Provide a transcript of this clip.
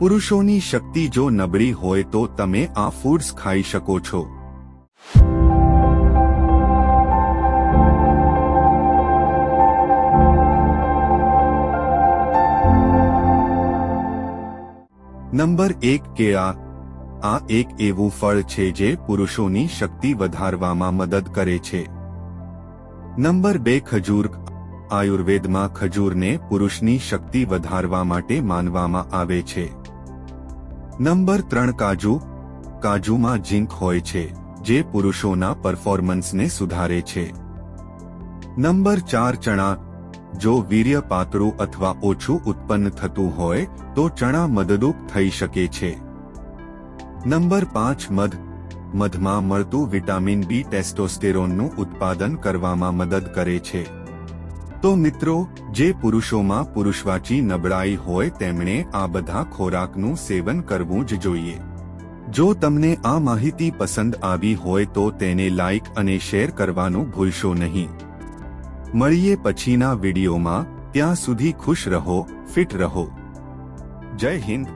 પુરુષોની શક્તિ જો નબળી હોય તો તમે આ ફૂડ્સ ખાઈ શકો છો. નંબર 1 કેળા. આ એક એવું ફળ છે જે પુરુષોની શક્તિ વધારવામાં મદદ કરે છે. નંબર 2 ખજૂર. આયુર્વેદમાં ખજૂરને પુરુષની શક્તિ વધારવા માટે માનવામાં આવે છે. નંબર 3 કાજુ. કાજુમાં ઝીંક હોય છે જે પુરુષોના પરફોર્મન્સને સુધારે છે. નંબર 4 ચણા. જો વીર્ય પાતળું અથવા ઓછું ઉત્પન્ન થતું હોય તો ચણા મદદરૂપ થઈ શકે છે. નંબર 5 મધ. મધમાં મળતું વિટામિન બી ટેસ્ટોસ્ટેરોનનું ઉત્પાદન કરવામાં મદદ કરે છે. તો મિત્રો, જે પુરુષોમાં પુરુષવાચી નબળાઈ હોય તેમણે આ બધા ખોરાકનું સેવન કરવું જ જોઈએ. જો તમને આ માહિતી પસંદ આવી હોય તો તેને લાઈક અને શેર કરવાનું ભૂલશો નહીં. મળીએ પછીના વિડીયોમાં. ત્યાં સુધી ખુશ રહો, ફિટ રહો. જય હિન્દ.